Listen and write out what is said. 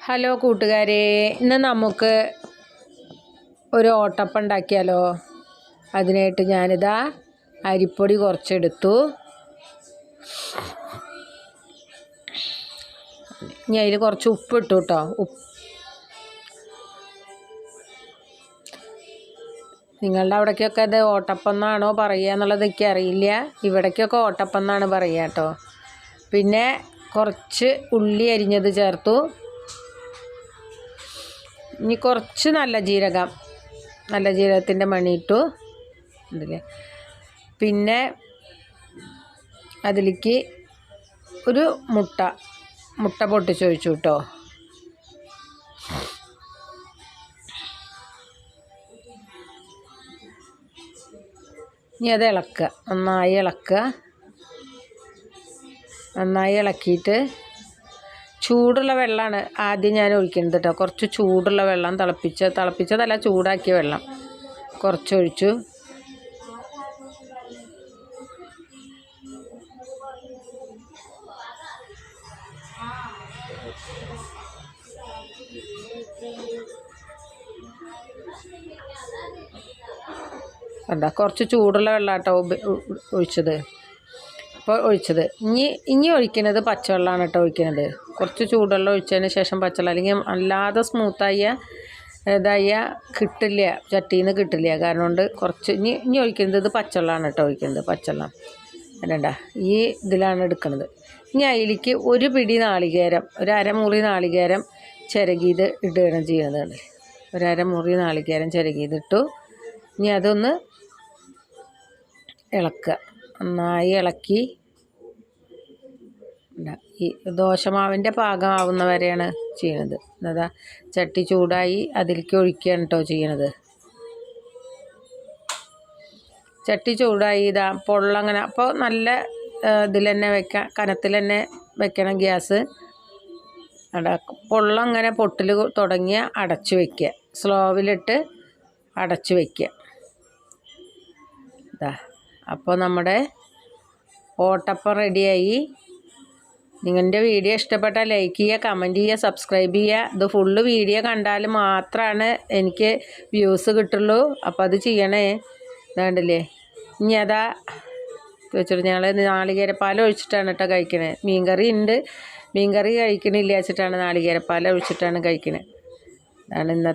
Hello കൂട്ടുകാരെ, ഇന്ന് നമുക്ക് ഒരു ഓട്ടപ്പം ഉണ്ടാക്കിയാലോ. അതിനായിട്ട് ഞാനിതാ അരിപ്പൊടി കുറച്ചെടുത്തു. ഇനി അതിൽ കുറച്ച് ഉപ്പിട്ടു കേട്ടോ. നിങ്ങളുടെ അവിടേക്കൊക്കെ അത് ഓട്ടപ്പം എന്നാണോ പറയുക എന്നുള്ളത് എനിക്കറിയില്ല. ഇവിടേക്കൊക്കെ ഓട്ടപ്പം എന്നാണ് പറയുക കേട്ടോ. പിന്നെ കുറച്ച് ഉള്ളി അരിഞ്ഞത് ചേർത്തു. ഇനി കുറച്ച് നല്ല ജീരകത്തിൻ്റെ മണി ഇട്ടു ഇതിൽ. പിന്നെ അതിലേക്ക് ഒരു മുട്ട പൊട്ടിച്ചൊഴിച്ചു കേട്ടോ. ഇനി അത് ഇളക്കുക, നന്നായി ഇളക്കിയിട്ട് ചൂടുള്ള വെള്ളമാണ് ആദ്യം ഞാൻ ഒഴിക്കുന്നത് കേട്ടോ. കുറച്ച് ചൂടുള്ള വെള്ളം തിളപ്പിച്ചതല്ല, ചൂടാക്കിയ വെള്ളം കുറച്ചൊഴിച്ചു. കുറച്ച് ചൂടുള്ള വെള്ളം കേട്ടോ ഒഴിച്ചത്. ഇനി ഒഴിക്കുന്നത് പച്ചവെള്ളമാണ് കേട്ടോ ഒഴിക്കുന്നത്. കുറച്ച് ചൂടുവെള്ളം ഒഴിച്ചതിന് ശേഷം പച്ചവെള്ളം, അല്ലെങ്കിൽ അല്ലാതെ സ്മൂത്തായ കിട്ടില്ല, ചട്ടിയിൽ നിന്ന് കിട്ടില്ല. കാരണം കൊണ്ട് കുറച്ച് ഇനി ഒഴിക്കുന്നത് ഇത് പച്ചവെള്ളമാണ് കേട്ടോ ഒഴിക്കുന്നത്. പച്ചവെള്ളം അല്ലണ്ട, ഈ ഇതിലാണ് എടുക്കുന്നത്. ഇനി അതിലേക്ക് ഒരു പിടി നാളികേരം, ഒരു അരമുറി നാളികേരം ചിരകിയത് ഇടുകയാണ് ചെയ്യുന്നത്. ഒരു അരമുറി നാളികേരം ചിരകിയതിട്ടു. ഇനി അതൊന്ന് ഇളക്കുക, നന്നായി ഇളക്കി. ഈ ദോശമാവിൻ്റെ പാകമാവുന്ന വരെയാണ് ചെയ്യുന്നത്. അതാ ചട്ടി ചൂടായി അതിലേക്ക് ഒഴിക്കുകയാണ് കേട്ടോ ചെയ്യണത്. ചട്ടി ചൂടായി ഇതാ പൊള്ളങ്ങനെ. അപ്പോൾ നല്ല ഇതിൽ തന്നെ കനത്തിൽ തന്നെ വെക്കണം ഗ്യാസ്. പൊള്ളങ്ങനെ പൊട്ടൽ തുടങ്ങിയ അടച്ചു വയ്ക്കുക, സ്ലോവിലിട്ട് അടച്ചു വയ്ക്കുക. ഇതാ അപ്പോൾ നമ്മുടെ ഓട്ടപ്പം റെഡിയായി. നിങ്ങളുടെ വീഡിയോ ഇഷ്ടപ്പെട്ടാൽ ലൈക്ക് ചെയ്യുക, കമൻറ്റ് ചെയ്യുക, സബ്സ്ക്രൈബ് ചെയ്യുക. ഇത് ഫുള്ള് വീഡിയോ കണ്ടാൽ മാത്രമാണ് എനിക്ക് വ്യൂസ് കിട്ടുള്ളൂ. അപ്പോൾ അത് ചെയ്യണേ. ഇതാണ്ടില്ലേ, ഇനി അതാ വെച്ചിട്ട് ഞങ്ങൾ നാളികേരപ്പാൽ ഒഴിച്ചിട്ടാണ് കേട്ടോ കഴിക്കണത്. മീൻകറി കഴിക്കണില്ല വെച്ചിട്ടാണ് നാളികേരപ്പാൽ ഒഴിച്ചിട്ടാണ് കഴിക്കണത്. അതാണ് ഇന്നത്തെ